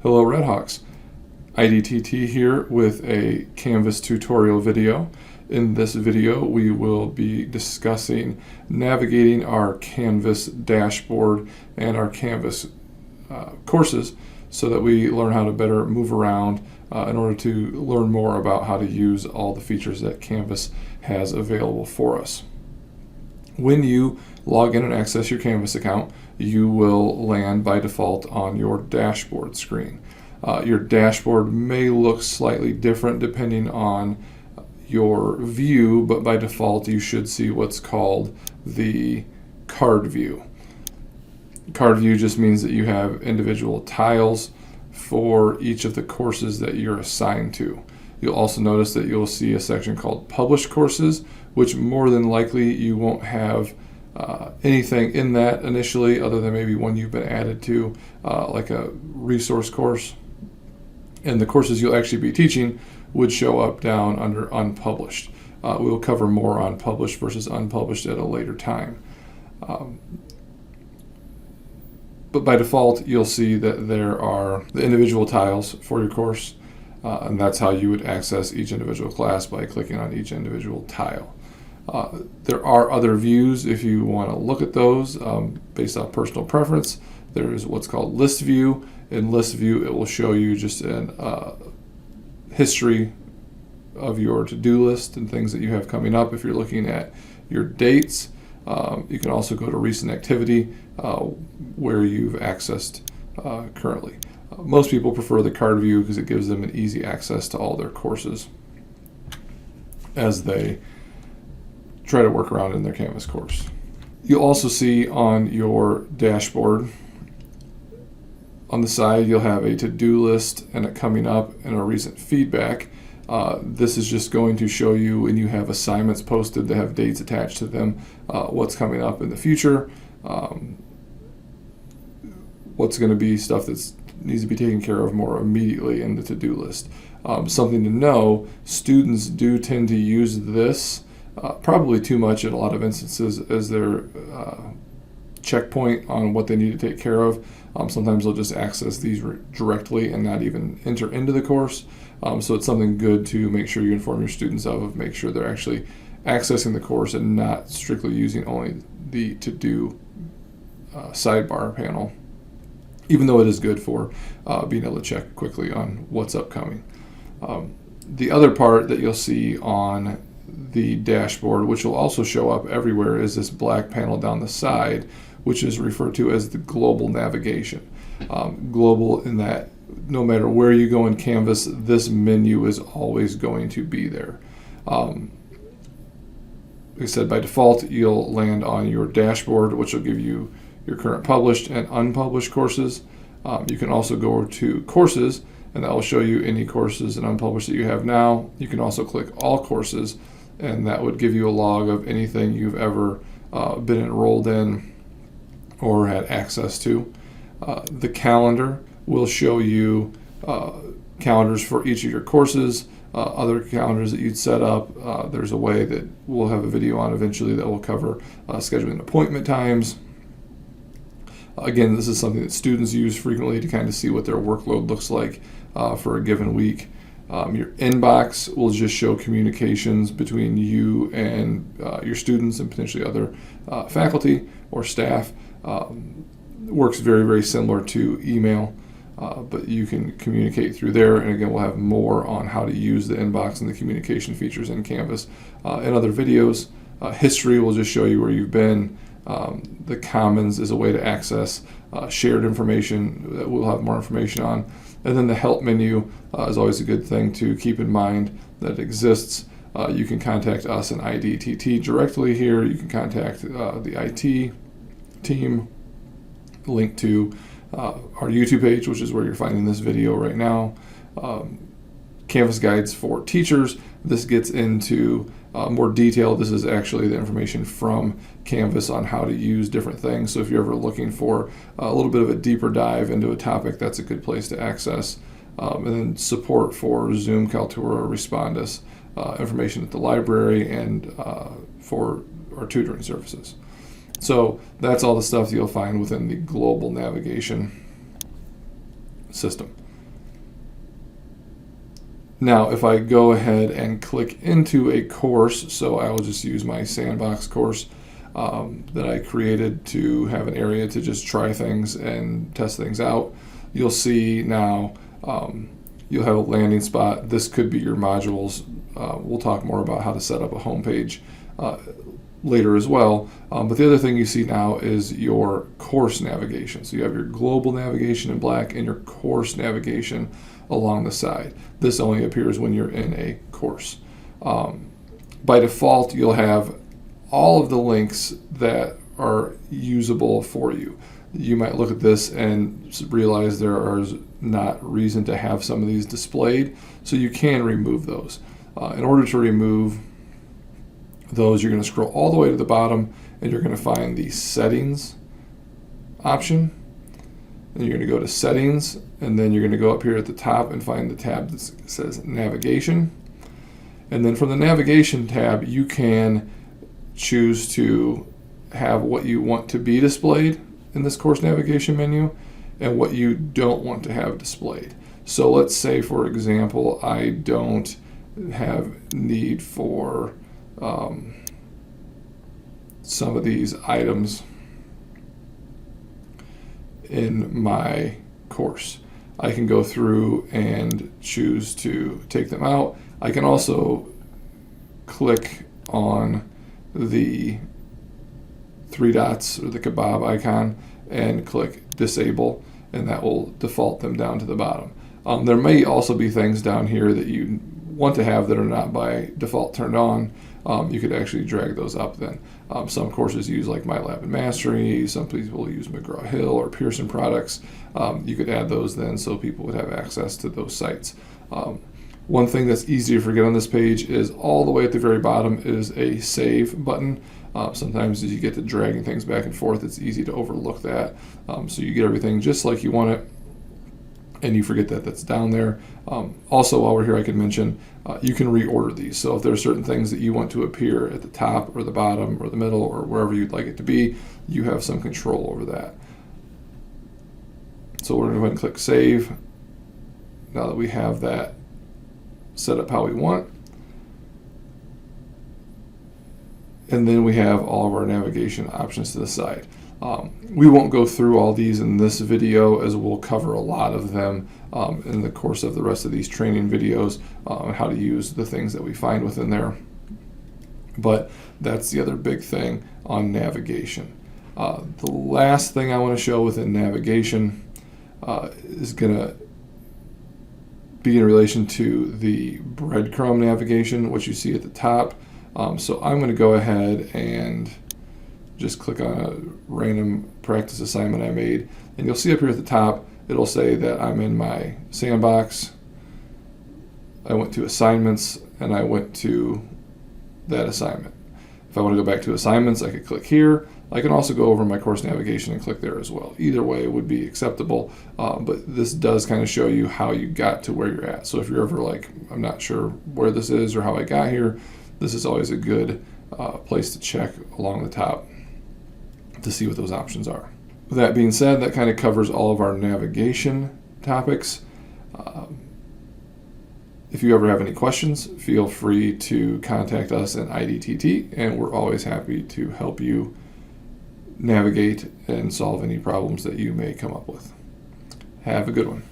Hello Redhawks, IDTT here with a Canvas tutorial video. In this video we will be discussing navigating our Canvas dashboard and our Canvas courses so that we learn how to better move around in order to learn more about how to use all the features that Canvas has available for us. When you log in and access your Canvas account, you will land by default on your dashboard screen. Your dashboard may look slightly different depending on your view, but by default you should see what's called the card view. Card view just means that you have individual tiles for each of the courses that you're assigned to. You'll also notice that you'll see a section called Published Courses, which more than likely you won't have anything in that initially other than maybe one you've been added to, like a resource course. And the courses you'll actually be teaching would show up down under Unpublished. We'll cover more on published versus unpublished at a later time. But by default, you'll see that there are the individual tiles for your course, and that's how you would access each individual class, by clicking on each individual tile. There are other views if you want to look at those based on personal preference. There is what's called List View. In List View, it will show you just an history of your to-do list and things that you have coming up. If you're looking at your dates, you can also go to Recent Activity where you've accessed currently. Most people prefer the card view because it gives them an easy access to all their courses as they try to work around in their Canvas course. You'll also see on your dashboard on the side you'll have a to-do list and a coming up and a recent feedback. This is just going to show you when you have assignments posted that have dates attached to them, what's coming up in the future, what's going to be stuff that needs to be taken care of more immediately in the to-do list. Something to know, students do tend to use this probably too much in a lot of instances as their checkpoint on what they need to take care of. Sometimes they'll just access these directly and not even enter into the course. So it's something good to make sure you inform your students of make sure they're actually accessing the course and not strictly using only the to-do sidebar panel, even though it is good for being able to check quickly on what's upcoming. The other part that you'll see on the dashboard, which will also show up everywhere, is this black panel down the side, which is referred to as the global navigation. Global in that no matter where you go in Canvas, this menu is always going to be there. Like I said, by default, you'll land on your dashboard, which will give you your current published and unpublished courses. You can also go to Courses, and that will show you any courses and unpublished that you have now. You can also click All Courses, and that would give you a log of anything you've ever been enrolled in or had access to. The calendar will show you calendars for each of your courses, other calendars that you'd set up. There's a way that we'll have a video on eventually that will cover scheduling appointment times. Again, this is something that students use frequently to kind of see what their workload looks like for a given week. Your inbox will just show communications between you and your students and potentially other faculty or staff. Works very, very similar to email, but you can communicate through there. And again, we'll have more on how to use the inbox and the communication features in Canvas in other videos. History will just show you where you've been. The Commons is a way to access shared information that we'll have more information on. And then the help menu is always a good thing to keep in mind that it exists. You can contact us in IDTT directly here. You can contact the IT team. Link to our YouTube page, which is where you're finding this video right now. Canvas Guides for Teachers. This gets into more detail. This is actually the information from Canvas on how to use different things. So if you're ever looking for a little bit of a deeper dive into a topic, that's a good place to access. And then support for Zoom, Kaltura, Respondus, information at the library, and for our tutoring services. So that's all the stuff you'll find within the global navigation system. Now, if I go ahead and click into a course, so I will just use my sandbox course that I created to have an area to just try things and test things out, you'll see now you'll have a landing spot. This could be your modules. We'll talk more about how to set up a homepage later as well. But the other thing you see now is your course navigation. So you have your global navigation in black and your course navigation along the side. This only appears when you're in a course. By default, you'll have all of the links that are usable for you. You might look at this and realize there is not reason to have some of these displayed, so you can remove those. In order to remove those, you're going to scroll all the way to the bottom and you're going to find the settings option. And you're going to go to settings, and then you're going to go up here at the top and find the tab that says navigation. And then from the navigation tab, you can choose to have what you want to be displayed in this course navigation menu and what you don't want to have displayed. So let's say, for example, I don't have need for some of these items in my course. I can go through and choose to take them out. I can also click on the three dots or the kebab icon and click disable, and that will default them down to the bottom. There may also be things down here that you want to have that are not by default turned on. You could actually drag those up then. Some courses use like MyLab and Mastery, some people use McGraw-Hill or Pearson products. You could add those then so people would have access to those sites. One thing that's easy to forget on this page is all the way at the very bottom is a save button. Sometimes as you get to dragging things back and forth, it's easy to overlook that. So you get everything just like you want it, and you forget that that's down there. Also, while we're here, I can mention you can reorder these. So if there are certain things that you want to appear at the top or the bottom or the middle or wherever you'd like it to be, you have some control over that. So we're going to go ahead and click save. Now that we have that set up how we want. And then we have all of our navigation options to the side. We won't go through all these in this video, as we'll cover a lot of them in the course of the rest of these training videos on how to use the things that we find within there. But that's the other big thing on navigation. The last thing I want to show within navigation is going to be in relation to the breadcrumb navigation, which you see at the top. So I'm going to go ahead and just click on a random practice assignment I made, and you'll see up here at the top it'll say that I'm in my sandbox. I went to assignments and I went to that assignment. If I want to go back to assignments, I could click here. I can also go over my course navigation and click there as well. Either way would be acceptable, but this does kind of show you how you got to where you're at. So if you're ever like, I'm not sure where this is or how I got here, this is always a good place to check along the top to see what those options are. With that being said, that kind of covers all of our navigation topics. If you ever have any questions, feel free to contact us at IDTT, and we're always happy to help you navigate and solve any problems that you may come up with. Have a good one.